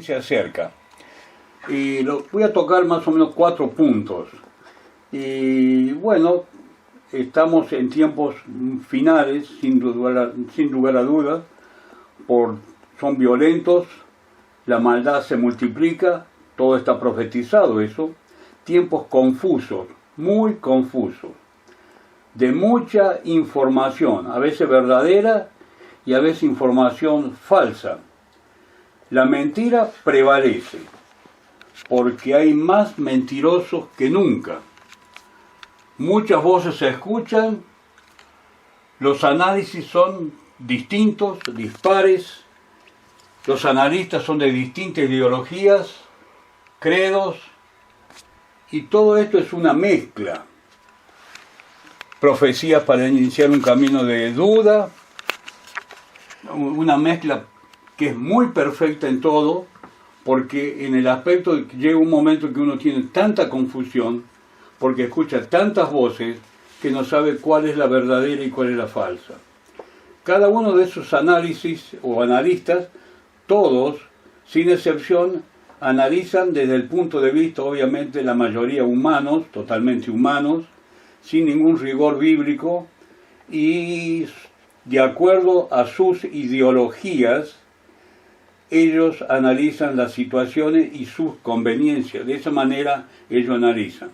se acerca. Y voy a tocar más o menos 4 puntos. Y bueno, estamos en tiempos finales, sin lugar a dudas, son violentos, la maldad se multiplica, todo está profetizado eso, tiempos confusos, muy confusos, de mucha información, a veces verdadera y a veces información falsa. La mentira prevalece, porque hay más mentirosos que nunca. Muchas voces se escuchan, los análisis son distintos, dispares, los analistas son de distintas ideologías, credos, y todo esto es una mezcla. Profecías para iniciar un camino de duda, una mezcla que es muy perfecta en todo, porque en el aspecto de que llega un momento que uno tiene tanta confusión, porque escucha tantas voces, que no sabe cuál es la verdadera y cuál es la falsa. Cada uno de esos análisis o analistas, todos, sin excepción, analizan desde el punto de vista, obviamente, la mayoría humanos, totalmente humanos, sin ningún rigor bíblico, y de acuerdo a sus ideologías, ellos analizan las situaciones y sus conveniencias. De esa manera ellos analizan.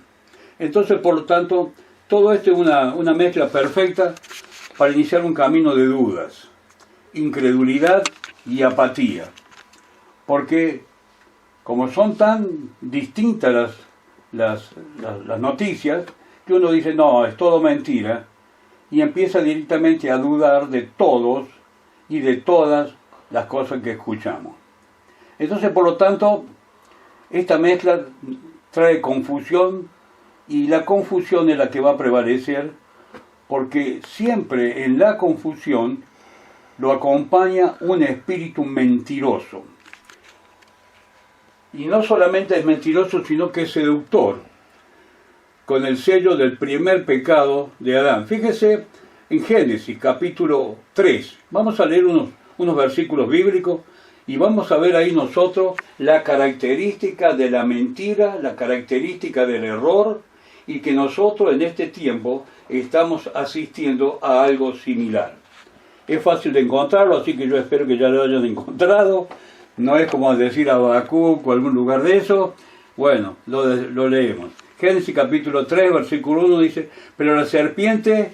Entonces, por lo tanto, todo esto es una mezcla perfecta para iniciar un camino de dudas, incredulidad y apatía. Porque como son tan distintas las noticias, que uno dice, no, es todo mentira, y empieza directamente a dudar de todos y de todas las cosas que escuchamos. Entonces, por lo tanto, esta mezcla trae confusión, y la confusión es la que va a prevalecer, porque siempre en la confusión lo acompaña un espíritu mentiroso. Y no solamente es mentiroso, sino que es seductor, con el sello del primer pecado de Adán. Fíjese en Génesis capítulo 3. Vamos a leer unos versículos bíblicos y vamos a ver ahí nosotros la característica de la mentira, la característica del error, y que nosotros en este tiempo estamos asistiendo a algo similar. Es fácil de encontrarlo, así que yo espero que ya lo hayan encontrado. No es como decir Habacuc o algún lugar de eso. Bueno, lo leemos. Génesis capítulo 3, versículo 1 dice, pero la serpiente,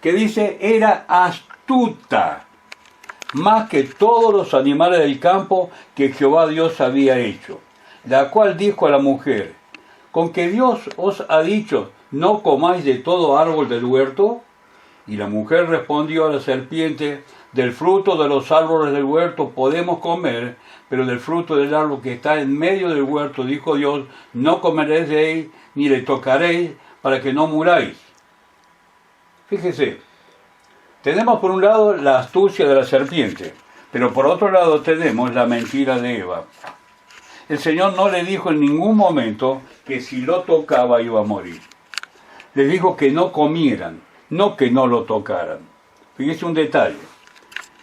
que dice, era astuta, más que todos los animales del campo que Jehová Dios había hecho, la cual dijo a la mujer, ¿con que Dios os ha dicho, no comáis de todo árbol del huerto? Y la mujer respondió a la serpiente, del fruto de los árboles del huerto podemos comer, pero del fruto del árbol que está en medio del huerto, dijo Dios, no comeréis de él, ni le tocaréis, para que no muráis. Fíjese, tenemos por un lado la astucia de la serpiente, pero por otro lado tenemos la mentira de Eva. El Señor no le dijo en ningún momento que si lo tocaba iba a morir. Le dijo que no comieran, no que no lo tocaran. Fíjese un detalle.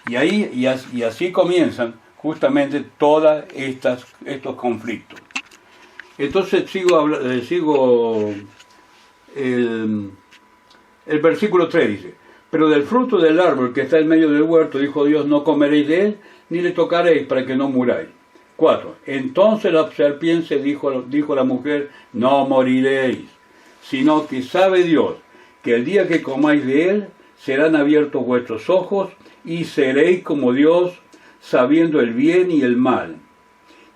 Y así comienzan justamente todos estos conflictos. Entonces sigo el versículo 3 dice, pero del fruto del árbol que está en medio del huerto, dijo Dios, no comeréis de él, ni le tocaréis para que no muráis. 4. Entonces la serpiente dijo a la mujer, no moriréis, sino que sabe Dios que el día que comáis de él, serán abiertos vuestros ojos, y seréis como Dios, sabiendo el bien y el mal.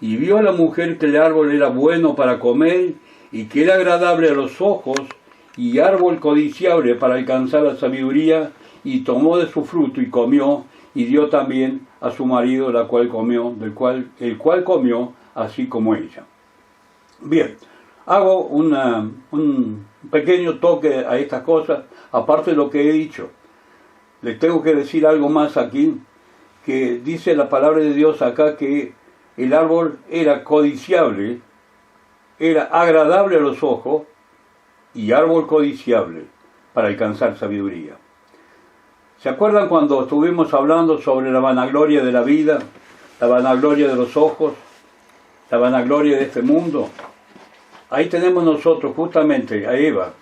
Y vio la mujer que el árbol era bueno para comer, y que era agradable a los ojos, y árbol codiciable para alcanzar la sabiduría, y tomó de su fruto y comió, y dio también a su marido, el cual comió, así como ella. Bien, hago un pequeño toque a estas cosas, aparte de lo que he dicho. Les tengo que decir algo más aquí, que dice la palabra de Dios acá que el árbol era codiciable, era agradable a los ojos, y árbol codiciable para alcanzar sabiduría. ¿Se acuerdan cuando estuvimos hablando sobre la vanagloria de la vida, la vanagloria de los ojos? la vanagloria de este mundo. Ahí tenemos nosotros justamente a Eva.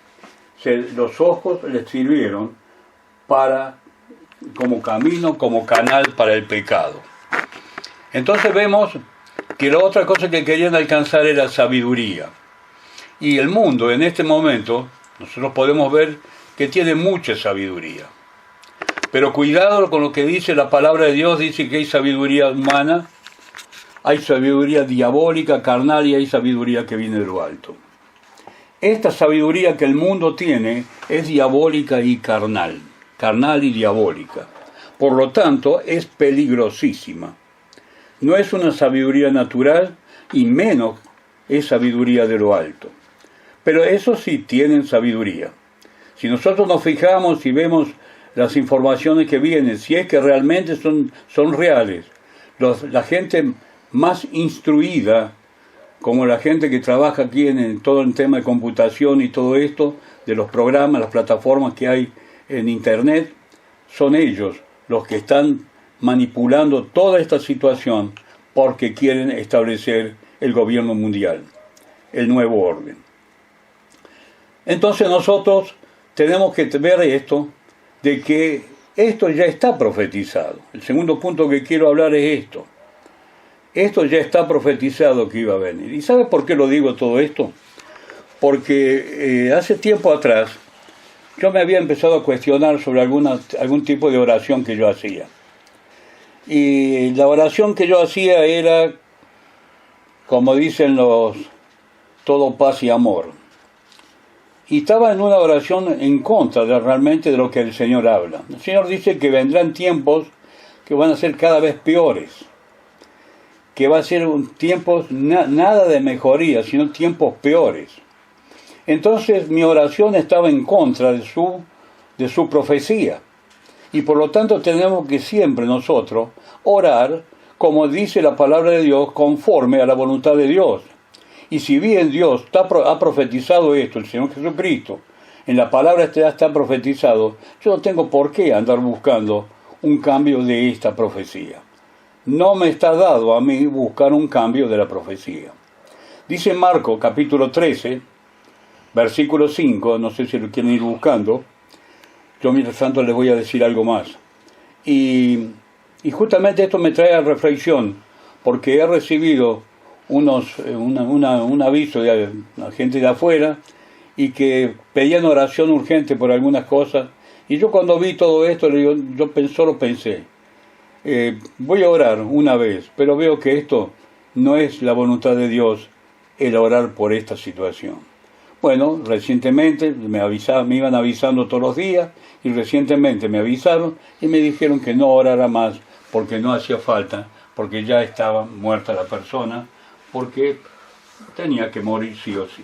Los ojos le sirvieron como camino, como canal para el pecado. Entonces vemos que la otra cosa que querían alcanzar era sabiduría. Y el mundo en este momento, nosotros podemos ver que tiene mucha sabiduría. Pero cuidado con lo que dice la palabra de Dios, dice que hay sabiduría humana, hay sabiduría diabólica, carnal, y hay sabiduría que viene de lo alto. Esta sabiduría que el mundo tiene es diabólica y carnal y diabólica. Por lo tanto, es peligrosísima. No es una sabiduría natural y menos es sabiduría de lo alto. Pero eso sí tienen sabiduría. Si nosotros nos fijamos y vemos las informaciones que vienen, si es que realmente son reales, la gente más instruida, como la gente que trabaja aquí en todo el tema de computación y todo esto, de los programas, las plataformas que hay en Internet, son ellos los que están manipulando toda esta situación porque quieren establecer el gobierno mundial, el nuevo orden. Entonces nosotros tenemos que ver esto, de que esto ya está profetizado. El segundo punto que quiero hablar es esto. Esto ya está profetizado que iba a venir. ¿Y sabe por qué lo digo todo esto? Porque hace tiempo atrás yo me había empezado a cuestionar sobre algún tipo de oración que yo hacía. Y la oración que yo hacía era, como dicen todo paz y amor. Y estaba en una oración en contra realmente de lo que el Señor habla. El Señor dice que vendrán tiempos que van a ser cada vez peores. Que va a ser tiempos nada de mejoría, sino tiempos peores. Entonces mi oración estaba en contra de su profecía. Y por lo tanto tenemos que siempre nosotros orar, como dice la palabra de Dios, conforme a la voluntad de Dios. Y si bien Dios ha profetizado esto, el Señor Jesucristo, en la palabra ya está profetizado, yo no tengo por qué andar buscando un cambio de esta profecía. No me está dado a mí buscar un cambio de la profecía. Dice Marcos capítulo 13, versículo 5, no sé si lo quieren ir buscando, yo mientras tanto les voy a decir algo más. Y justamente esto me trae a reflexión, porque he recibido un aviso de la gente de afuera y que pedían oración urgente por algunas cosas. Y yo cuando vi todo esto, yo solo pensé, voy a orar una vez, pero veo que esto no es la voluntad de Dios, el orar por esta situación. Bueno, recientemente me iban avisando todos los días, y recientemente me avisaron y me dijeron que no orara más porque no hacía falta, porque ya estaba muerta la persona, porque tenía que morir sí o sí.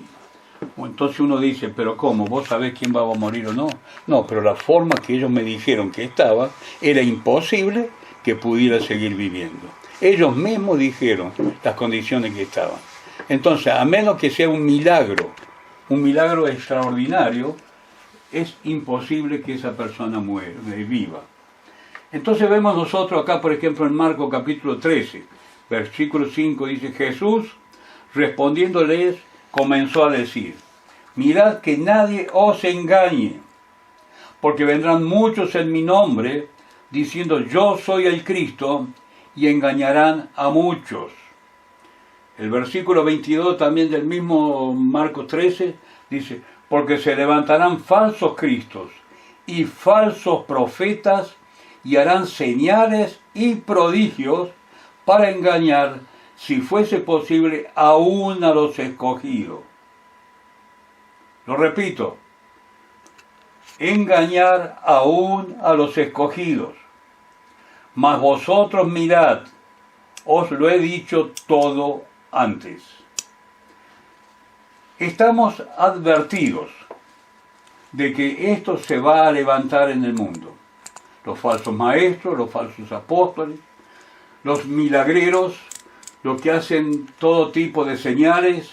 Entonces uno dice, pero ¿cómo? ¿Vos sabés quién va a morir o no? No, pero la forma que ellos me dijeron que estaba, era imposible que pudiera seguir viviendo. Ellos mismos dijeron las condiciones que estaban. Entonces, a menos que sea un milagro extraordinario, es imposible que esa persona viva. Entonces vemos nosotros acá, por ejemplo, en Marcos capítulo 13, versículo 5, dice, Jesús, respondiéndoles, comenzó a decir, mirad que nadie os engañe, porque vendrán muchos en mi nombre, diciendo, yo soy el Cristo, y engañarán a muchos. El versículo 22 también del mismo Marcos 13 dice, porque se levantarán falsos cristos y falsos profetas y harán señales y prodigios para engañar, si fuese posible, aún a los escogidos. Lo repito, engañar aún a los escogidos. Mas vosotros mirad, os lo he dicho todo antes. Estamos advertidos de que esto se va a levantar en el mundo. Los falsos maestros, los falsos apóstoles, los milagreros, los que hacen todo tipo de señales,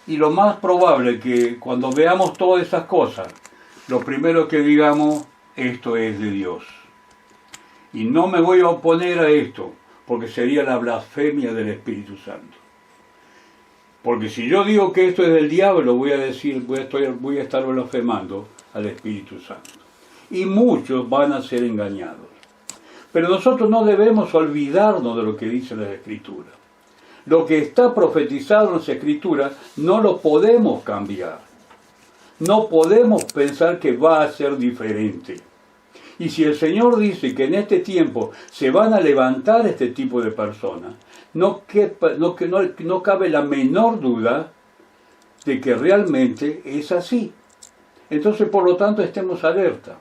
y lo más probable que cuando veamos todas esas cosas, lo primero que digamos, esto es de Dios. Y no me voy a oponer a esto, porque sería la blasfemia del Espíritu Santo. Porque si yo digo que esto es del diablo, voy a estar blasfemando al Espíritu Santo. Y muchos van a ser engañados. Pero nosotros no debemos olvidarnos de lo que dice la Escritura. Lo que está profetizado en las Escrituras no lo podemos cambiar. No podemos pensar que va a ser diferente. Y si el Señor dice que en este tiempo se van a levantar este tipo de personas, no cabe la menor duda de que realmente es así. Entonces, por lo tanto, estemos alerta.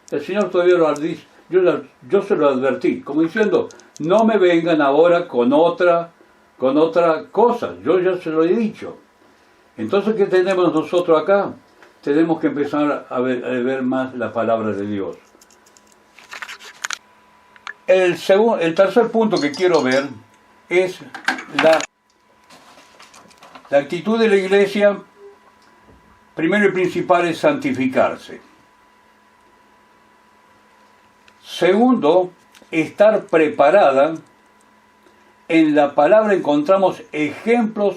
El Señor todavía lo dice, yo se lo advertí, como diciendo, no me vengan ahora con otra cosa, yo ya se lo he dicho. Entonces, ¿qué tenemos nosotros acá? Tenemos que empezar a ver más la palabra de Dios. El tercer punto que quiero ver es la actitud de la iglesia. Primero y principal es santificarse. Segundo, estar preparada. En la palabra encontramos ejemplos,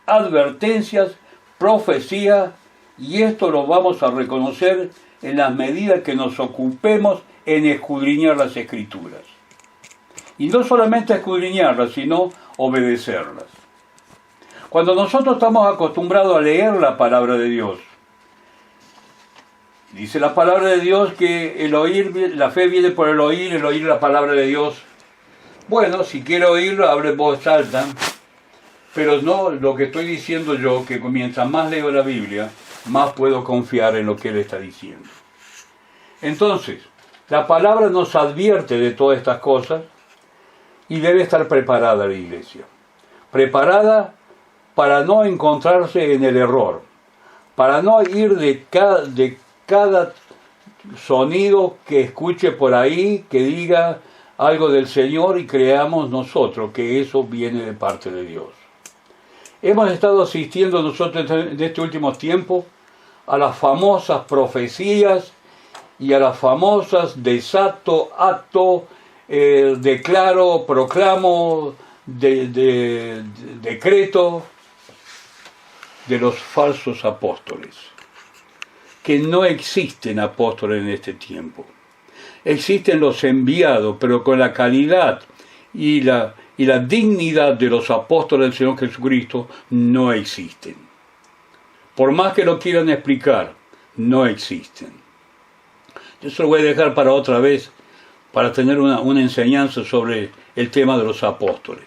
advertencias, profecías, y esto lo vamos a reconocer en las medidas que nos ocupemos en escudriñar las Escrituras. Y no solamente escudriñarlas, sino obedecerlas. Cuando nosotros estamos acostumbrados a leer la palabra de Dios, dice la palabra de Dios que la fe viene por el oír la palabra de Dios. Bueno, si quiero oírlo, hable en voz alta, pero no lo que estoy diciendo yo, que mientras más leo la Biblia, más puedo confiar en lo que Él está diciendo. Entonces, la palabra nos advierte de todas estas cosas y debe estar preparada la iglesia. Preparada para no encontrarse en el error, para no ir de cada sonido que escuche por ahí, que diga algo del Señor y creamos nosotros que eso viene de parte de Dios. Hemos estado asistiendo nosotros en este último tiempo a las famosas profecías y a las famosas desato, acto, declaro, proclamo, decreto de los falsos apóstoles. Que no existen apóstoles en este tiempo. Existen los enviados, pero con la calidad y la dignidad de los apóstoles del Señor Jesucristo no existen. Por más que lo quieran explicar, no existen. Yo se lo voy a dejar para otra vez, para tener una enseñanza sobre el tema de los apóstoles.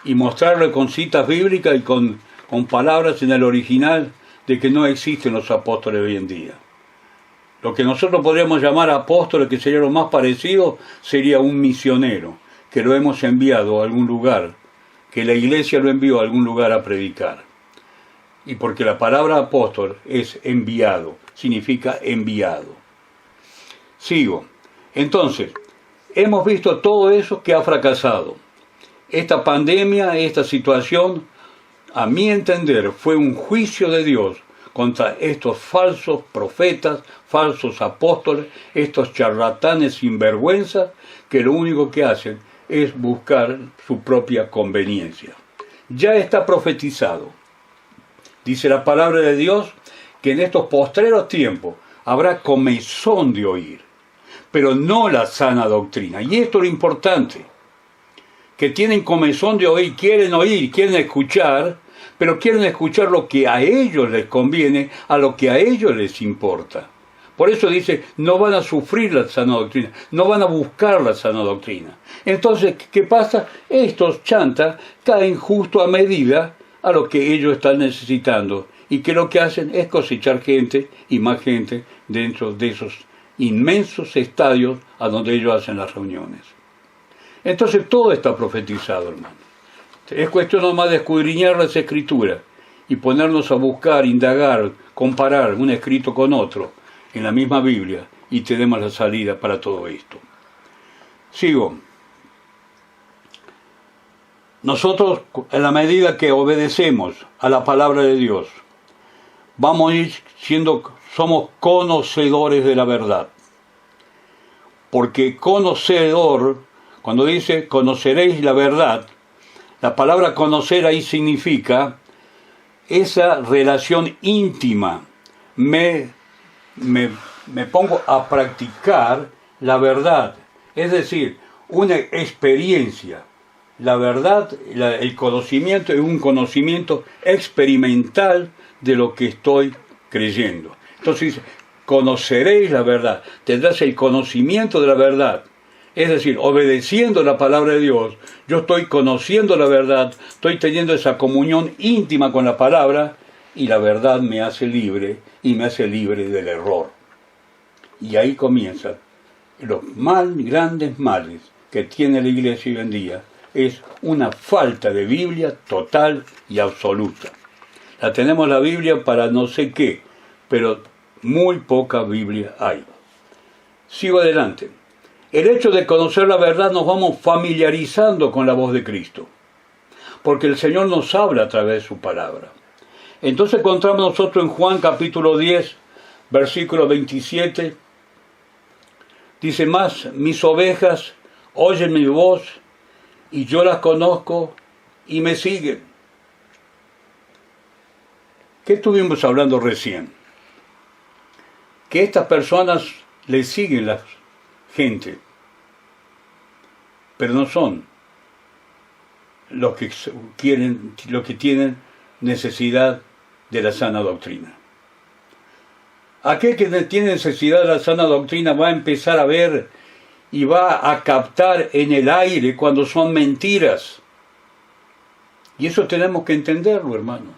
Y mostrarle con citas bíblicas y con palabras en el original de que no existen los apóstoles hoy en día. Lo que nosotros podríamos llamar apóstoles, que sería lo más parecido, sería un misionero, que lo hemos enviado a algún lugar, que la iglesia lo envió a algún lugar a predicar. Y porque la palabra apóstol es enviado, significa enviado. Sigo. Entonces, hemos visto todo eso que ha fracasado. Esta pandemia, esta situación, a mi entender, fue un juicio de Dios contra estos falsos profetas, falsos apóstoles, estos charlatanes sinvergüenzas, que lo único que hacen es buscar su propia conveniencia. Ya está profetizado. Dice la palabra de Dios que en estos postreros tiempos habrá comezón de oír, pero no la sana doctrina. Y esto es lo importante, que tienen comezón de oír, quieren escuchar, pero quieren escuchar lo que a ellos les conviene, a lo que a ellos les importa. Por eso dice, no van a sufrir la sana doctrina, no van a buscar la sana doctrina. Entonces, ¿qué pasa? Estos chantas caen justo a medida a lo que ellos están necesitando, y que lo que hacen es cosechar gente y más gente dentro de esos inmensos estadios a donde ellos hacen las reuniones. Entonces todo está profetizado, hermano. Es cuestión nomás de escudriñar las Escrituras y ponernos a buscar, indagar, comparar un escrito con otro en la misma Biblia, y tenemos la salida para todo esto. Sigo. Nosotros, en la medida que obedecemos a la palabra de Dios, vamos a ir somos conocedores de la verdad. Porque conocedor, cuando dice conoceréis la verdad, la palabra conocer ahí significa esa relación íntima, me pongo a practicar la verdad, es decir, una experiencia. La verdad, el conocimiento es un conocimiento experimental de lo que estoy creyendo. Entonces dice, conoceréis la verdad, tendrás el conocimiento de la verdad. Es decir, obedeciendo la palabra de Dios, yo estoy conociendo la verdad, estoy teniendo esa comunión íntima con la palabra, y la verdad me hace libre, y me hace libre del error. Y ahí comienzan los grandes males que tiene la iglesia hoy en día, es una falta de Biblia total y absoluta. La tenemos la Biblia para no sé qué, pero muy poca Biblia hay. Sigo adelante. El hecho de conocer la verdad nos vamos familiarizando con la voz de Cristo, porque el Señor nos habla a través de su palabra. Entonces encontramos nosotros en Juan capítulo 10, versículo 27, dice, más mis ovejas oyen mi voz, y yo las conozco y me siguen. ¿Qué estuvimos hablando recién? Que estas personas le siguen la gente, pero no son los que quieren, los que tienen necesidad de la sana doctrina. Aquel que tiene necesidad de la sana doctrina va a empezar a ver y va a captar en el aire cuando son mentiras. Y eso tenemos que entenderlo, hermano.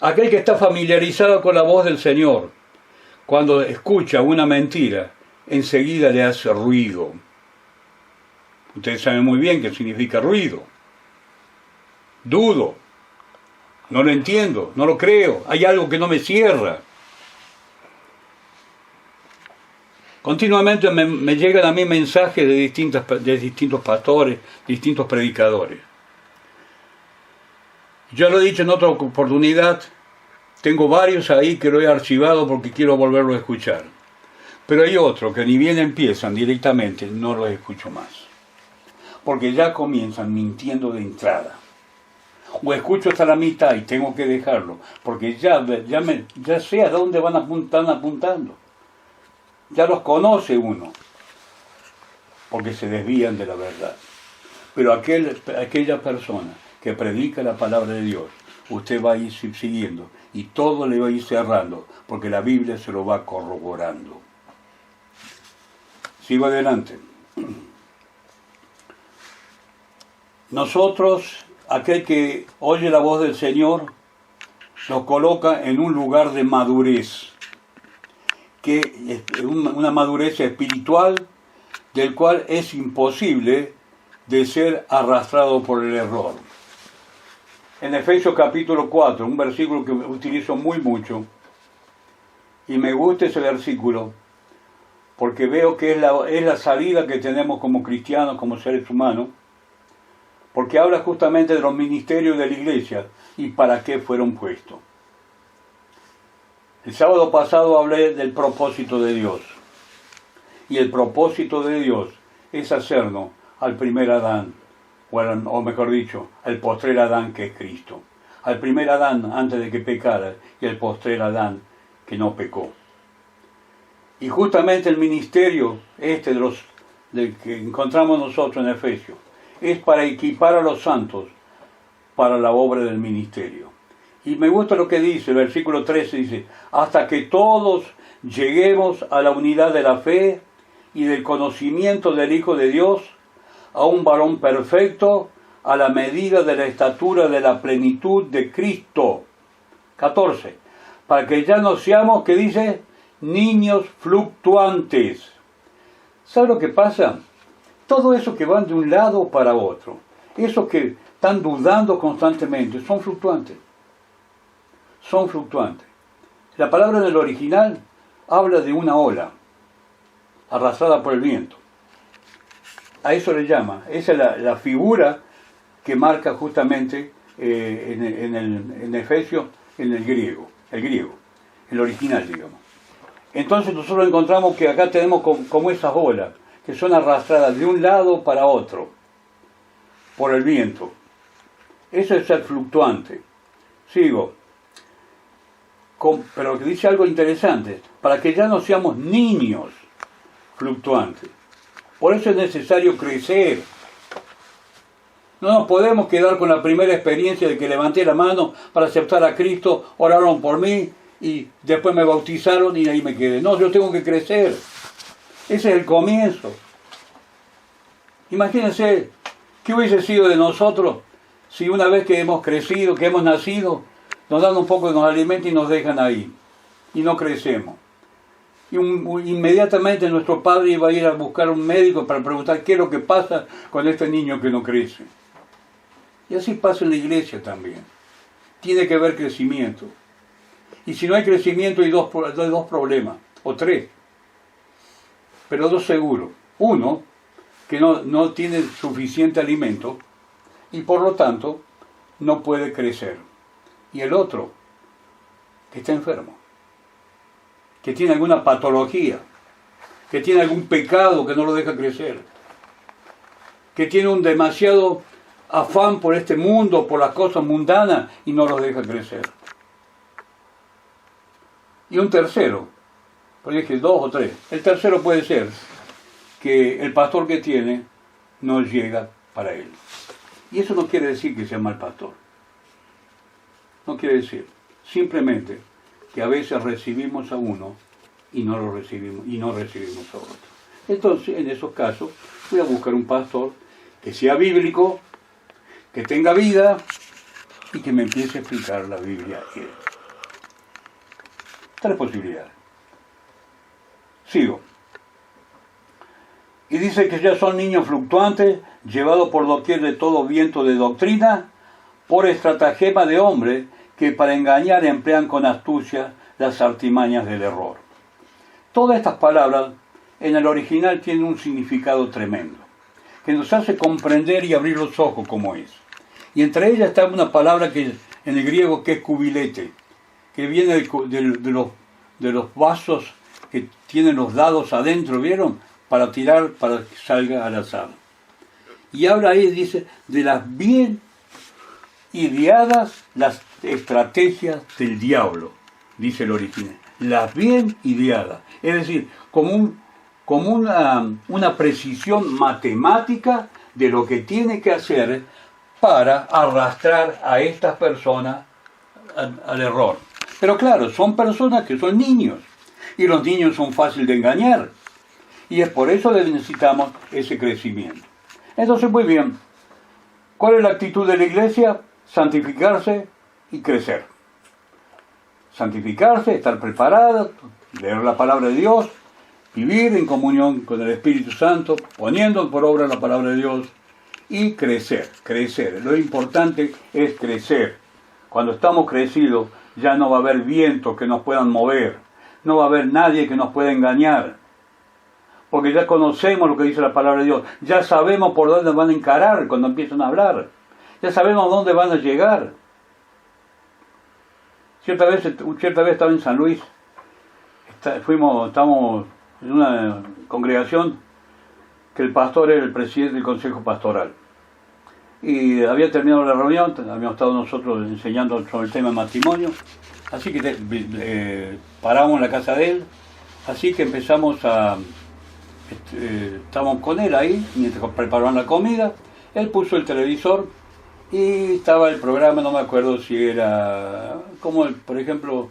Aquel que está familiarizado con la voz del Señor, cuando escucha una mentira, enseguida le hace ruido. Ustedes saben muy bien qué significa ruido. Dudo, no lo entiendo, no lo creo, hay algo que no me cierra. Continuamente me llegan a mí mensajes de distintos pastores, distintos predicadores. Yo lo he dicho en otra oportunidad, tengo varios ahí que lo he archivado porque quiero volverlo a escuchar. Pero hay otros que ni bien empiezan directamente, no los escucho más. Porque ya comienzan mintiendo de entrada. O escucho hasta la mitad y tengo que dejarlo, porque ya sé a dónde están apuntando. Ya los conoce uno, porque se desvían de la verdad. Pero aquella persona que predica la palabra de Dios, usted va a ir siguiendo y todo le va a ir cerrando, porque la Biblia se lo va corroborando. Sigo adelante. Nosotros, aquel que oye la voz del Señor, nos coloca en un lugar de madurez, que es una madurez espiritual del cual es imposible de ser arrastrado por el error. En Efesios capítulo 4, un versículo que utilizo muy mucho, y me gusta ese versículo, porque veo que es la salida que tenemos como cristianos, como seres humanos, porque habla justamente de los ministerios de la iglesia y para qué fueron puestos. El sábado pasado hablé del propósito de Dios. Y el propósito de Dios es hacernos al primer Adán, o mejor dicho, al postrer Adán que es Cristo. Al primer Adán antes de que pecara y al postrer Adán que no pecó. Y justamente el ministerio del que encontramos nosotros en Efesios es para equipar a los santos para la obra del ministerio. Y me gusta lo que dice, el versículo 13 dice, hasta que todos lleguemos a la unidad de la fe y del conocimiento del Hijo de Dios, a un varón perfecto, a la medida de la estatura de la plenitud de Cristo. 14. Para que ya no seamos, ¿qué dice? Niños fluctuantes. ¿Sabe lo que pasa? Todo eso que van de un lado para otro, esos que están dudando constantemente, son fluctuantes. Son fluctuantes. La palabra del original habla de una ola arrastrada por el viento. A eso le llama. Esa es la figura que marca justamente en Efesios, en el griego, el original, digamos. Entonces nosotros encontramos que acá tenemos como esas olas que son arrastradas de un lado para otro por el viento. Eso es ser fluctuante. Sigo. Pero que dice algo interesante, para que ya no seamos niños fluctuantes. Por eso es necesario crecer. No nos podemos quedar con la primera experiencia de que levanté la mano para aceptar a Cristo, oraron por mí y después me bautizaron y ahí me quedé. No, yo tengo que crecer. Ese es el comienzo. Imagínense, ¿qué hubiese sido de nosotros si una vez que hemos crecido, que hemos nacido, nos dan un poco, nos alimentan y nos dejan ahí y no crecemos? Y inmediatamente nuestro padre iba a ir a buscar un médico para preguntar qué es lo que pasa con este niño que no crece. Y así pasa en la iglesia también. Tiene que haber crecimiento. Y si no hay crecimiento hay dos problemas, o tres. Pero dos seguros. Uno, que no tiene suficiente alimento y por lo tanto no puede crecer. Y el otro, que está enfermo, que tiene alguna patología, que tiene algún pecado que no lo deja crecer, que tiene un demasiado afán por este mundo, por las cosas mundanas y no los deja crecer. Y un tercero, porque dije dos o tres, el tercero puede ser que el pastor que tiene no llega para él. Y eso no quiere decir que sea mal pastor. No quiere decir. Simplemente que a veces recibimos a uno y no lo recibimos, y no recibimos a otro. Entonces, en esos casos, voy a buscar un pastor que sea bíblico, que tenga vida y que me empiece a explicar la Biblia. Tres posibilidades. Sigo. Y dice que ya son niños fluctuantes, llevados por doquier de todo viento de doctrina, por estratagema de hombres que para engañar emplean con astucia las artimañas del error. Todas estas palabras en el original tienen un significado tremendo, que nos hace comprender y abrir los ojos como es. Y entre ellas está una palabra que en el griego que es cubilete, que viene de los vasos que tienen los dados adentro, ¿vieron? Para tirar, para que salga al azar. Y habla ahí, dice, de las bien ideadas las estrategias del diablo, dice el original. Las bien ideadas. Es decir, como una precisión matemática de lo que tiene que hacer para arrastrar a estas personas al error. Pero claro, son personas que son niños. Y los niños son fáciles de engañar. Y es por eso que necesitamos ese crecimiento. Entonces, muy bien. ¿Cuál es la actitud de la iglesia? Santificarse y crecer. Santificarse, estar preparada, leer la palabra de Dios, vivir en comunión con el Espíritu Santo, poniendo por obra la palabra de Dios y crecer. Lo importante es crecer. Cuando estamos crecidos ya no va a haber vientos que nos puedan mover. No va a haber nadie que nos pueda engañar. Porque ya conocemos lo que dice la palabra de Dios. Ya sabemos por dónde van a encarar cuando empiezan a hablar. Ya sabemos dónde van a llegar. Cierta vez estaba en San Luis. Estábamos en una congregación que el pastor era el presidente del consejo pastoral. Y había terminado la reunión, habíamos estado nosotros enseñando sobre el tema de matrimonio. Así que paramos en la casa de él. Así que empezamos estábamos con él ahí, mientras preparaban la comida. Él puso el televisor y estaba el programa, no me acuerdo si era, como por ejemplo,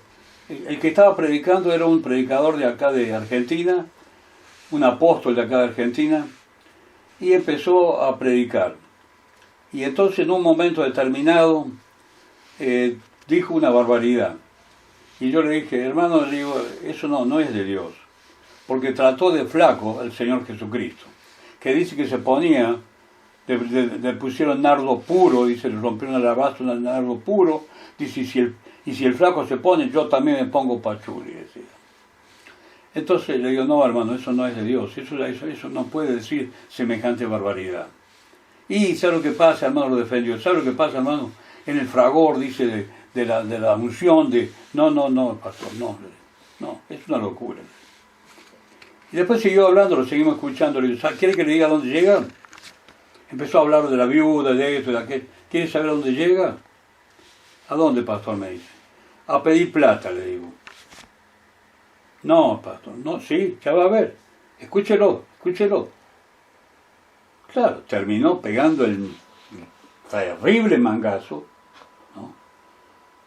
el que estaba predicando era un predicador de acá de Argentina, un apóstol de acá de Argentina, y empezó a predicar. Y entonces en un momento determinado dijo una barbaridad. Y yo le dije, hermano, le digo, eso no es de Dios. Porque trató de flaco al Señor Jesucristo, que dice que se ponía, le pusieron nardo puro, dice, le rompieron el alabastro un nardo puro, dice, y si el flaco se pone, yo también me pongo pachuli, decía. Entonces le digo, no, hermano, eso no es de Dios, eso no puede decir semejante barbaridad. Y ¿sabe lo que pasa, hermano? Lo defendió. ¿Sabe lo que pasa, hermano? En el fragor, dice, de la unción, no, pastor, no, es una locura. Y después siguió hablando, lo seguimos escuchando. Le digo, ¿quiere que le diga dónde llega? Empezó a hablar de la viuda, de esto, de aquel. ¿Quiere saber dónde llega? ¿A dónde, pastor? Me dice. A pedir plata, le digo. No, pastor, no, sí, ya va a ver. Escúchelo, escúchelo. Claro, terminó pegando el terrible mangazo, ¿no?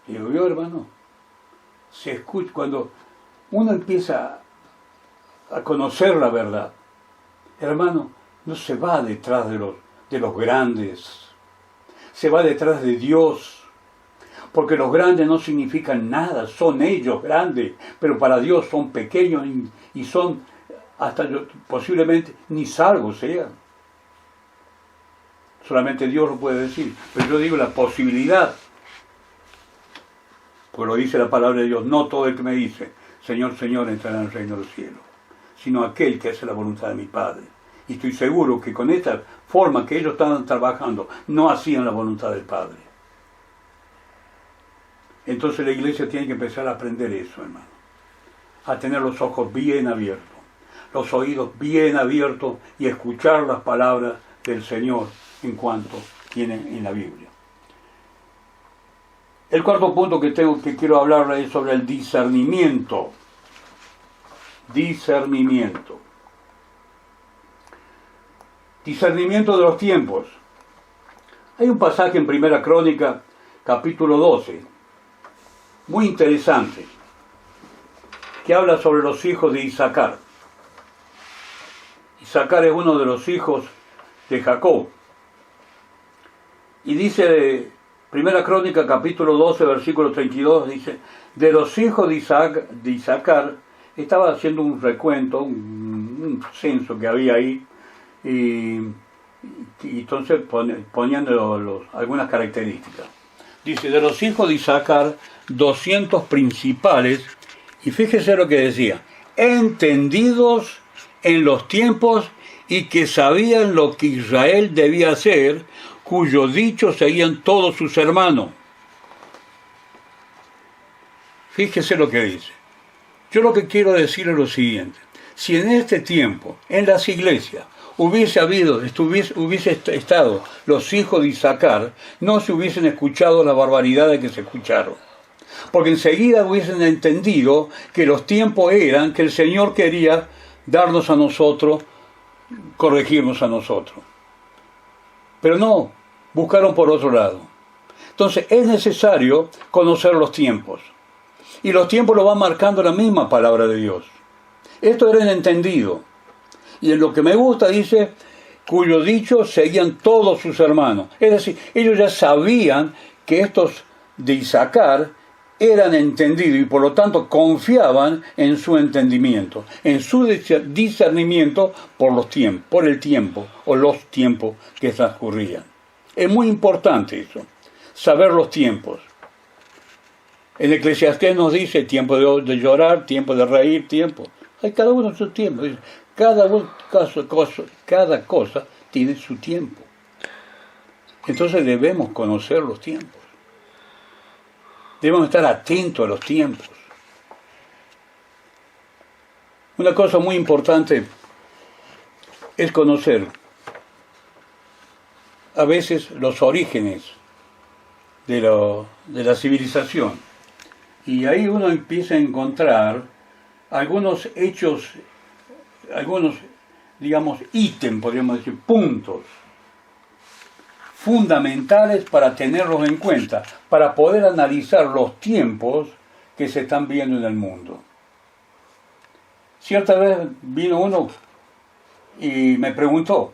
Y digo, yo, hermano, se escucha, cuando uno empieza a conocer la verdad, hermano, no se va detrás de los grandes, se va detrás de Dios. Porque los grandes no significan nada, son ellos grandes, pero para Dios son pequeños y son hasta posiblemente ni salvos sean. Solamente Dios lo puede decir. Pero yo digo la posibilidad, pues lo dice la palabra de Dios, no todo el que me dice, Señor, Señor, entrará en el reino del cielo, sino aquel que hace la voluntad de mi Padre. Y estoy seguro que con esta forma que ellos estaban trabajando, no hacían la voluntad del Padre. Entonces la iglesia tiene que empezar a aprender eso, hermano. A tener los ojos bien abiertos, los oídos bien abiertos y escuchar las palabras del Señor en cuanto tienen en la Biblia. El cuarto punto que quiero hablarle es sobre el discernimiento. Discernimiento. Discernimiento de los tiempos. Hay un pasaje en Primera Crónica, capítulo 12, muy interesante, que habla sobre los hijos de Isaacar. Isaacar es uno de los hijos de Jacob. Y dice, Primera Crónica, capítulo 12, versículo 32, dice, de los hijos de Isaacar, estaba haciendo un recuento, un censo que había ahí, y entonces poniendo algunas características. Dice, de los hijos de Isaacar, 200 principales, y fíjese lo que decía, entendidos en los tiempos y que sabían lo que Israel debía hacer, cuyo dicho seguían todos sus hermanos. Fíjese lo que dice. Yo lo que quiero decir es lo siguiente, si en este tiempo, en las iglesias, hubiese estado los hijos de Isaacar, no se hubiesen escuchado las barbaridades que se escucharon. Porque enseguida hubiesen entendido que los tiempos eran que el Señor quería darnos a nosotros, corregirnos a nosotros. Pero no, buscaron por otro lado. Entonces es necesario conocer los tiempos. Y los tiempos lo va marcando la misma palabra de Dios. Esto era entendido. Y en lo que me gusta dice, cuyo dicho seguían todos sus hermanos. Es decir, ellos ya sabían que estos de Isaacar eran entendidos y por lo tanto confiaban en su entendimiento, en su discernimiento por el tiempo o los tiempos que transcurrían. Es muy importante eso, saber los tiempos. En Eclesiastés nos dice tiempo de llorar, tiempo de reír, tiempo. Hay cada uno su tiempo. Cada cosa tiene su tiempo. Entonces debemos conocer los tiempos. Debemos estar atentos a los tiempos. Una cosa muy importante es conocer a veces los orígenes de la civilización. Y ahí uno empieza a encontrar algunos hechos, algunos, digamos, ítems, podríamos decir, puntos fundamentales para tenerlos en cuenta, para poder analizar los tiempos que se están viendo en el mundo. Cierta vez vino uno y me preguntó,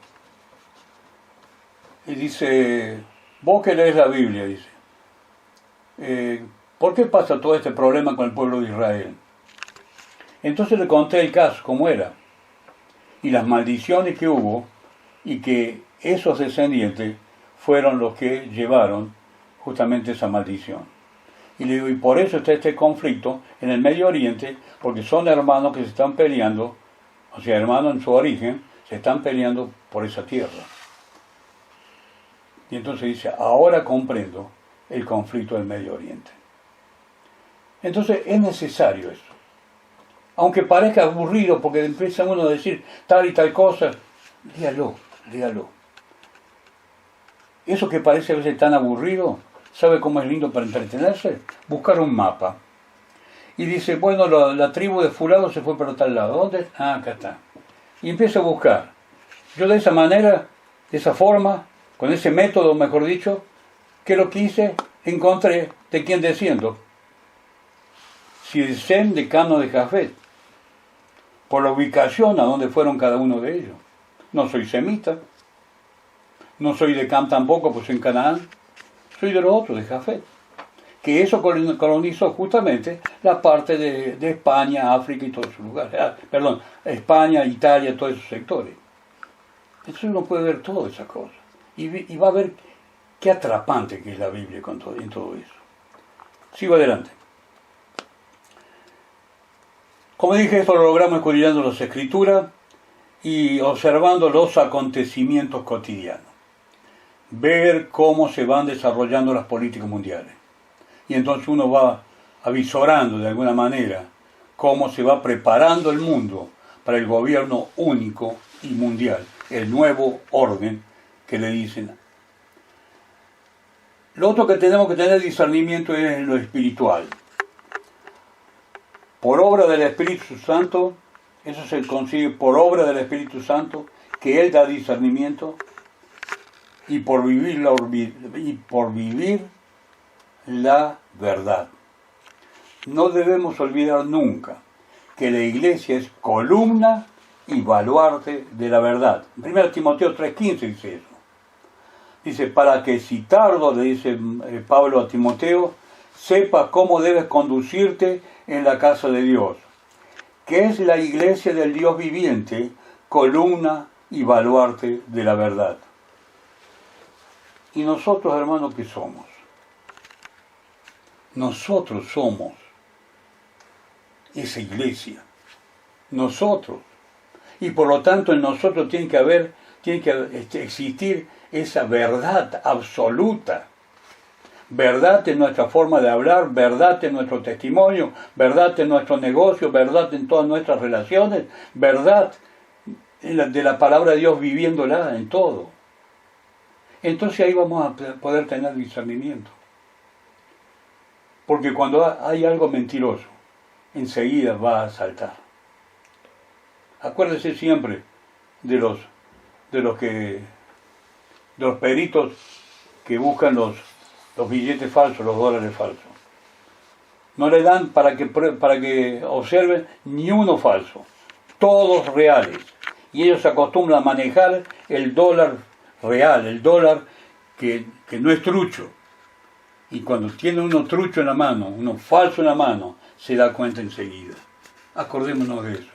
y dice, vos que lees la Biblia, dice, ¿por qué pasa todo este problema con el pueblo de Israel? Entonces le conté el caso, cómo era, y las maldiciones que hubo, y que esos descendientes fueron los que llevaron justamente esa maldición. Y le digo, y por eso está este conflicto en el Medio Oriente, porque son hermanos que se están peleando, o sea, hermanos en su origen, se están peleando por esa tierra. Y entonces dice, ahora comprendo el conflicto del Medio Oriente. Entonces es necesario eso. Aunque parezca aburrido, porque empieza uno a decir tal y tal cosa, léalo. Eso que parece a veces tan aburrido, ¿Sabe cómo es lindo para entretenerse? Buscar un mapa. Y dice, bueno, la tribu de fulano se fue para tal lado. ¿Dónde? Ah, acá está. Y empieza a buscar. Yo de esa manera, de esa forma, con ese método, mejor dicho, ¿qué es lo que hice? Encontré de quién desciendo. Sirsem de Cano de Jafet. Por la ubicación a donde fueron cada uno de ellos. No soy semita. No soy de Cam tampoco, pues en Canaán. Soy de los otros, de Jafet. Que eso colonizó justamente la parte de España, África y todos esos lugares. España, Italia, todos esos sectores. Entonces uno puede ver todas esas cosas. Y va a ver qué atrapante que es la Biblia en todo eso. Sigo adelante. Como dije, esto lo logramos escudriñando las Escrituras y observando los acontecimientos cotidianos. Ver cómo se van desarrollando las políticas mundiales. Y entonces uno va avisorando de alguna manera cómo se va preparando el mundo para el gobierno único y mundial, el nuevo orden que le dicen. Lo otro que tenemos que tener discernimiento es lo espiritual. Por obra del Espíritu Santo, eso se consigue por obra del Espíritu Santo, que Él da discernimiento, y por vivir la verdad. No debemos olvidar nunca que la iglesia es columna y baluarte de la verdad. 1 Timoteo 3:15 dice eso. Dice, para que si tardo, le dice Pablo a Timoteo, sepas cómo debes conducirte en la casa de Dios, que es la iglesia del Dios viviente, columna y baluarte de la verdad. ¿Y nosotros, hermanos, qué somos? Nosotros somos esa iglesia. Nosotros. Y por lo tanto en nosotros tiene que existir esa verdad absoluta. Verdad en nuestra forma de hablar, verdad en nuestro testimonio, verdad en nuestro negocio, verdad en todas nuestras relaciones, verdad de la palabra de Dios viviéndola en todo. Entonces ahí vamos a poder tener discernimiento. Porque cuando hay algo mentiroso, enseguida va a saltar. Acuérdese siempre de los peritos que buscan los billetes falsos, los dólares falsos. No le dan para que observen ni uno falso, todos reales. Y ellos se acostumbran a manejar el dólar real, el dólar que no es trucho. Y cuando tiene uno trucho en la mano, uno falso en la mano, se da cuenta enseguida. Acordémonos de eso.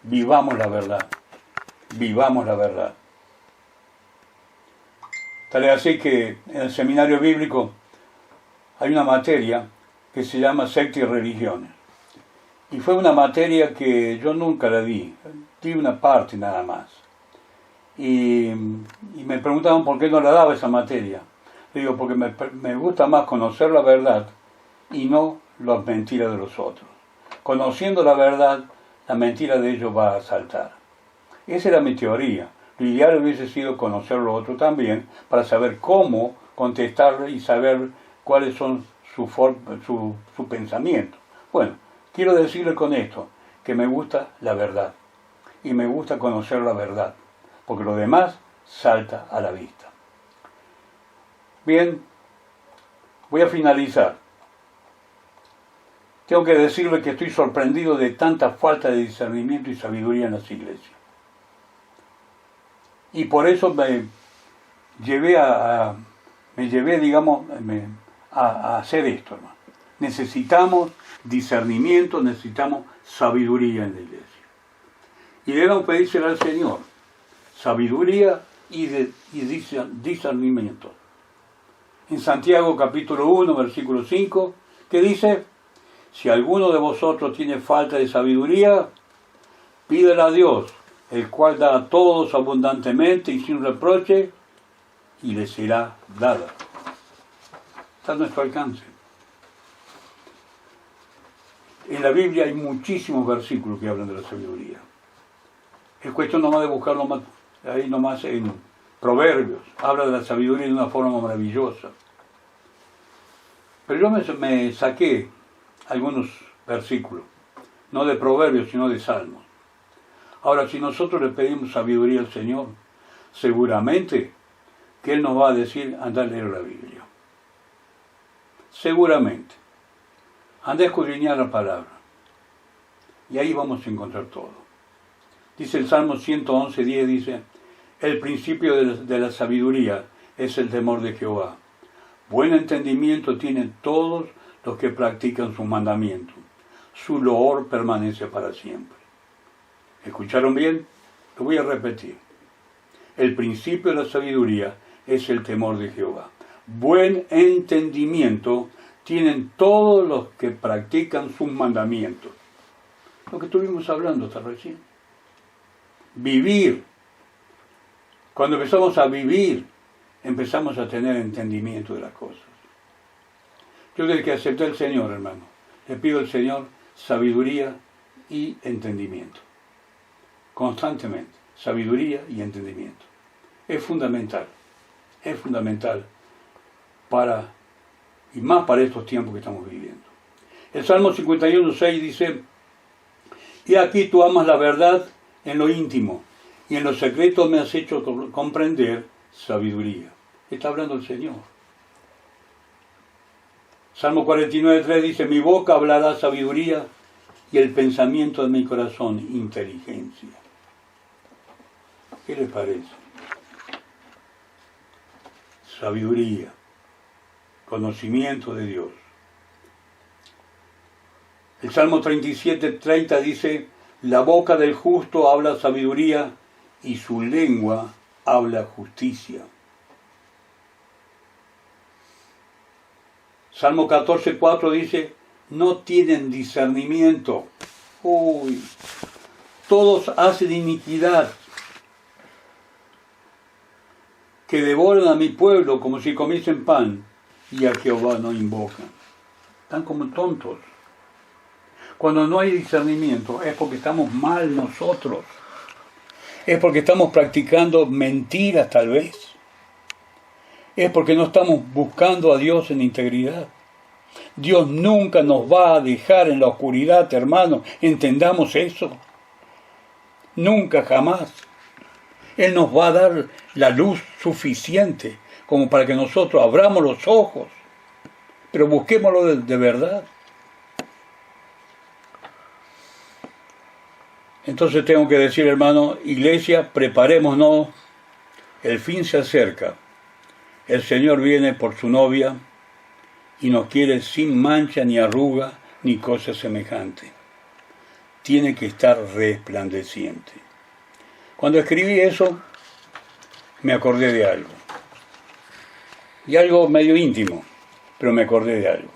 Vivamos la verdad. Vivamos la verdad. Tal es así que en el seminario bíblico hay una materia que se llama sectas y religiones. Y fue una materia que yo nunca la di. Di una parte nada más. Y me preguntaban por qué no la daba esa materia. Le digo, porque me gusta más conocer la verdad y no las mentiras de los otros. Conociendo la verdad, la mentira de ellos va a saltar. Esa era mi teoría. Lo ideal hubiese sido conocer lo otro también, para saber cómo contestarle y saber cuáles son su pensamiento. Bueno, quiero decirle con esto que me gusta la verdad. Y me gusta conocer la verdad, porque lo demás salta a la vista. Bien, voy a finalizar. Tengo que decirle que estoy sorprendido de tanta falta de discernimiento y sabiduría en las iglesias. Y por eso me llevé a hacer esto, hermano. Necesitamos discernimiento, necesitamos sabiduría en la iglesia. Y debemos pedírselo al Señor, sabiduría y discernimiento. En Santiago capítulo 1, versículo 5, que dice, si alguno de vosotros tiene falta de sabiduría, pídela a Dios, el cual da a todos abundantemente y sin reproche, y le será dada. Está a nuestro alcance. En la Biblia hay muchísimos versículos que hablan de la sabiduría. Es cuestión nomás de buscarlo ahí nomás en Proverbios. Habla de la sabiduría de una forma maravillosa. Pero yo me saqué algunos versículos, no de Proverbios, sino de Salmos. Ahora, si nosotros le pedimos sabiduría al Señor, seguramente que Él nos va a decir, anda a leer la Biblia. Seguramente. Anda a escudriñar la palabra. Y ahí vamos a encontrar todo. Dice el Salmo 111:10, dice, el principio de la sabiduría es el temor de Jehová. Buen entendimiento tienen todos los que practican sus mandamientos. Su loor permanece para siempre. ¿Escucharon bien? Lo voy a repetir. El principio de la sabiduría es el temor de Jehová. Buen entendimiento tienen todos los que practican sus mandamientos. Lo que estuvimos hablando hasta recién. Vivir. Cuando empezamos a vivir, empezamos a tener entendimiento de las cosas. Yo desde que acepté al Señor, hermano, le pido al Señor sabiduría y entendimiento. Constantemente, sabiduría y entendimiento. Es fundamental para, y más para estos tiempos que estamos viviendo. El Salmo 51:6 dice, y aquí tú amas la verdad en lo íntimo, y en lo secreto me has hecho comprender sabiduría. Está hablando el Señor. Salmo 49:3 dice, mi boca hablará sabiduría, y el pensamiento de mi corazón inteligencia. ¿Qué les parece? Sabiduría, conocimiento de Dios. El Salmo 37:30 dice, la boca del justo habla sabiduría y su lengua habla justicia. Salmo 14:4 dice, no tienen discernimiento. Uy, todos hacen iniquidad, que devoran a mi pueblo como si comiesen pan, y a Jehová no invocan. Están como tontos. Cuando no hay discernimiento es porque estamos mal nosotros. Es porque estamos practicando mentiras tal vez. Es porque no estamos buscando a Dios en integridad. Dios nunca nos va a dejar en la oscuridad, hermano. Entendamos eso. Nunca, jamás. Él nos va a dar la luz suficiente como para que nosotros abramos los ojos. Pero busquémoslo de verdad. Entonces tengo que decir, hermano, iglesia, preparémonos, el fin se acerca. El Señor viene por su novia y nos quiere sin mancha ni arruga ni cosa semejante. Tiene que estar resplandeciente. Cuando escribí eso, me acordé de algo. Y algo medio íntimo, pero me acordé de algo.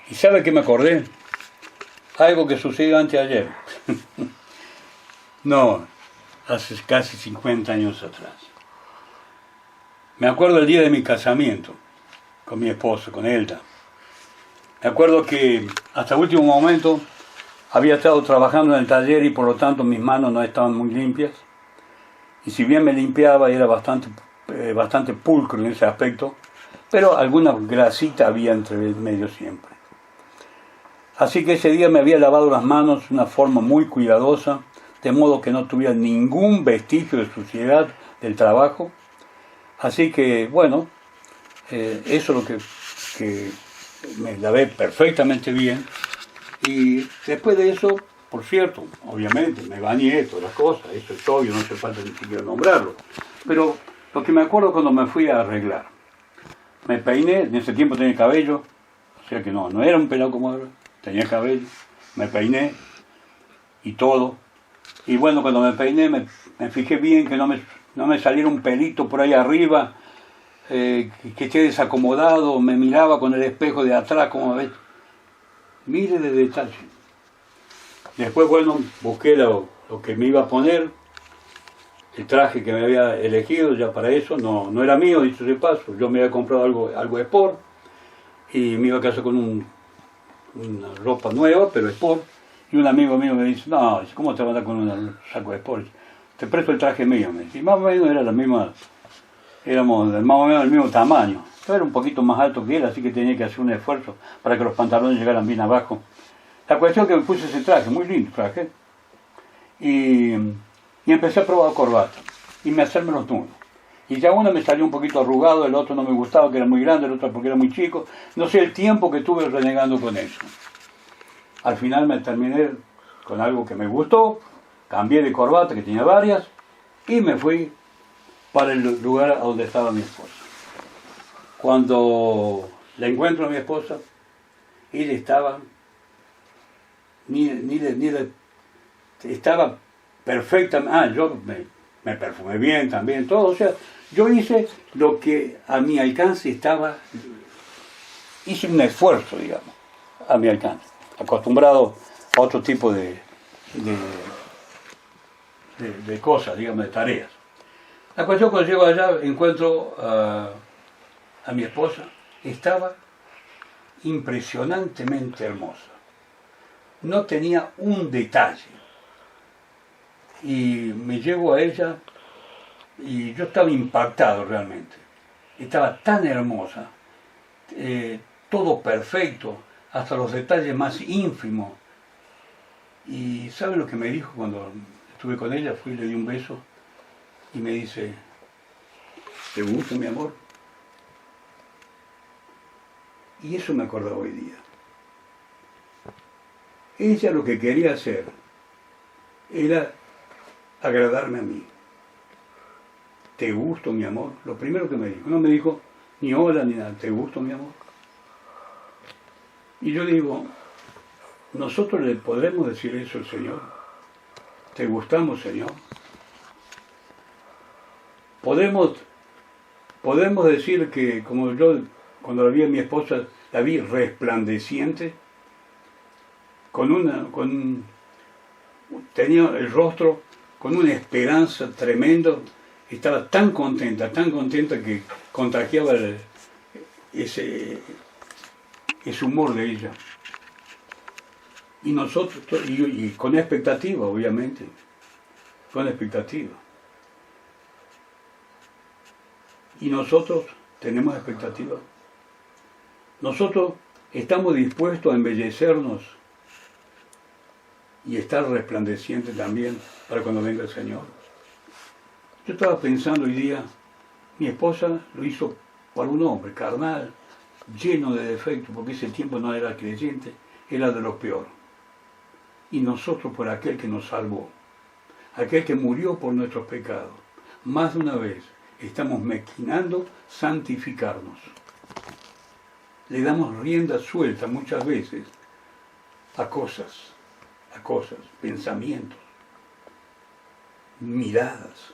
¿Y sabe qué me acordé? Algo que sucedió anteayer. No, hace casi 50 años atrás. Me acuerdo el día de mi casamiento, con mi esposa, con Elda. Me acuerdo que hasta el último momento había estado trabajando en el taller y por lo tanto mis manos no estaban muy limpias. Y si bien me limpiaba, era bastante pulcro en ese aspecto, pero alguna grasita había entre medio siempre. Así que ese día me había lavado las manos de una forma muy cuidadosa, de modo que no tuviera ningún vestigio de suciedad del trabajo. Así que, bueno, eso es lo que me lavé perfectamente bien. Y después de eso, por cierto, obviamente, me bañé, todas las cosas, eso es obvio, no hace falta ni siquiera nombrarlo. Pero lo que me acuerdo cuando me fui a arreglar, me peiné, en ese tiempo tenía cabello, o sea que no era un pelado como ahora, tenía cabello, me peiné y todo. Y bueno, cuando me peiné me fijé bien que no me saliera un pelito por ahí arriba, que esté desacomodado, me miraba con el espejo de atrás, como ves. Mire de detalle. Después, bueno, busqué lo que me iba a poner, el traje que me había elegido ya para eso, no era mío, dicho de paso, yo me había comprado algo sport, y me iba a casar con una ropa nueva, pero sport. Y un amigo mío me dice, no, ¿cómo te vas a dar con un saco de sport? te presto el traje mío, me dice. Y más o menos era la misma, éramos más o menos del mismo tamaño. Yo era un poquito más alto que él, así que tenía que hacer un esfuerzo para que los pantalones llegaran bien abajo. La cuestión es que me puse ese traje, muy lindo traje, y empecé a probar corbata, y me hacerme los nudos. Y ya uno me salió un poquito arrugado, el otro no me gustaba, que era muy grande, el otro porque era muy chico. No sé el tiempo que tuve renegando con eso. Al final me terminé con algo que me gustó, cambié de corbata, que tenía varias, y me fui para el lugar a donde estaba mi esposa. Cuando la encuentro a mi esposa, ella estaba, estaba perfecta. Yo me perfumé bien también, todo. O sea, yo hice lo que a mi alcance estaba, hice un esfuerzo, digamos, a mi alcance, acostumbrado a otro tipo de cosas, digamos, de tareas. La cuestión, cuando llego allá, encuentro a mi esposa, estaba impresionantemente hermosa. No tenía un detalle. Y me llevo a ella y yo estaba impactado realmente. Estaba tan hermosa, todo perfecto, hasta los detalles más ínfimos. Y ¿sabe lo que me dijo cuando estuve con ella? Fui y le di un beso y me dice: ¿te gusta, mi amor? Y eso me acordaba hoy día. Ella lo que quería hacer era agradarme a mí. ¿Te gusto, mi amor? Lo primero que me dijo. No me dijo ni hola ni nada. ¿Te gusto, mi amor? Y yo digo, nosotros le podremos decir eso al Señor. ¿Te gustamos, Señor? Podemos decir que, como yo, cuando la vi a mi esposa, la vi resplandeciente, tenía el rostro con una esperanza tremenda, estaba tan contenta que contagiaba ese humor de ella. Y nosotros, y con expectativa, obviamente, con expectativa. Y nosotros tenemos expectativa. Nosotros estamos dispuestos a embellecernos y estar resplandeciente también para cuando venga el Señor. Yo estaba pensando hoy día, mi esposa lo hizo para un hombre carnal, lleno de defectos, porque ese tiempo no era creyente, era de lo peor. Y nosotros por aquel que nos salvó, aquel que murió por nuestros pecados, más de una vez estamos maquinando santificarnos. Le damos rienda suelta muchas veces a cosas, pensamientos, miradas.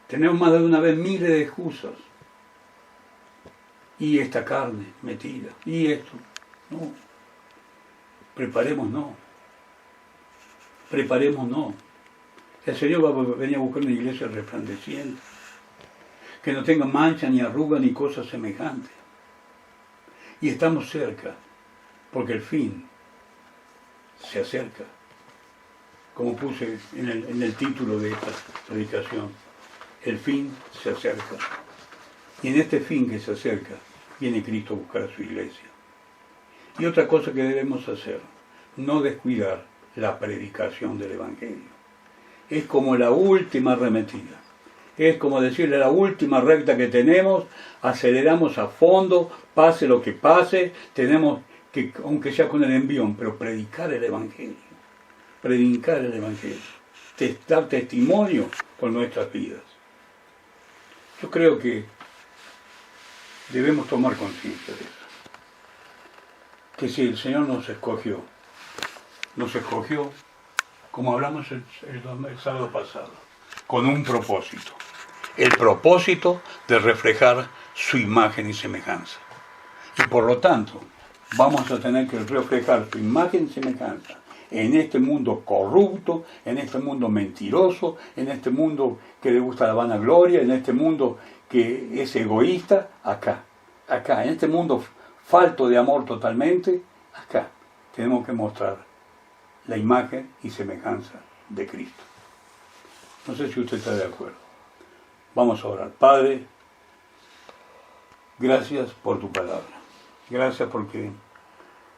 Tenemos más de una vez miles de excusas. Y esta carne metida, y esto. No. Preparémonos. El Señor va a venir a buscar una iglesia resplandeciente, que no tenga mancha, ni arruga, ni cosa semejante. Y estamos cerca, porque el fin se acerca, como puse en el título de esta predicación. El fin se acerca. Y en este fin que se acerca, viene Cristo a buscar a su iglesia. Y otra cosa que debemos hacer, no descuidar la predicación del Evangelio. Es como la última arremetida. Es como decirle la última recta que tenemos, aceleramos a fondo, pase lo que pase, tenemos que, aunque sea con el envión, pero predicar el Evangelio. Predicar el Evangelio. Dar testimonio con nuestras vidas. Yo creo que debemos tomar conciencia de eso. Que si el Señor nos escogió, como hablamos el sábado pasado, con un propósito. El propósito de reflejar su imagen y semejanza. Y por lo tanto, vamos a tener que reflejar su imagen y semejanza en este mundo corrupto, en este mundo mentiroso, en este mundo que le gusta la vanagloria, en este mundo que es egoísta, acá, en este mundo falto de amor totalmente, acá tenemos que mostrar la imagen y semejanza de Cristo. No sé si usted está de acuerdo. Vamos a orar. Padre, Gracias por tu palabra. Gracias porque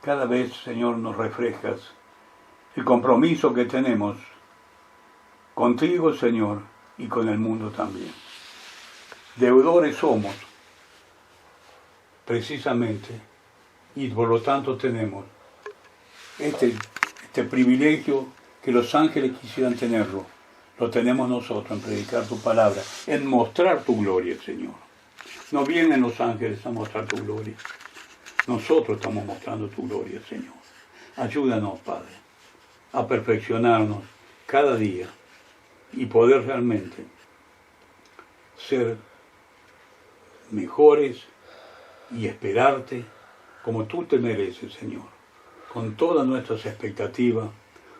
cada vez, Señor, nos reflejas el compromiso que tenemos contigo, Señor, y con el mundo también. Deudores somos, precisamente, y por lo tanto tenemos este privilegio que los ángeles quisieran tenerlo. Lo tenemos nosotros en predicar tu palabra, en mostrar tu gloria, Señor. No vienen los ángeles a mostrar tu gloria. Nosotros estamos mostrando tu gloria, Señor. Ayúdanos, Padre, a perfeccionarnos cada día y poder realmente ser mejores y esperarte como tú te mereces, Señor. Con todas nuestras expectativas,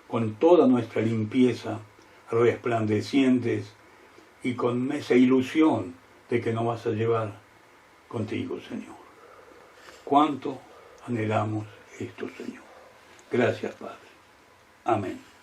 con toda nuestra limpieza, resplandecientes y con esa ilusión de que nos vas a llevar contigo, Señor. ¿Cuánto anhelamos esto, Señor? Gracias, Padre. Amén.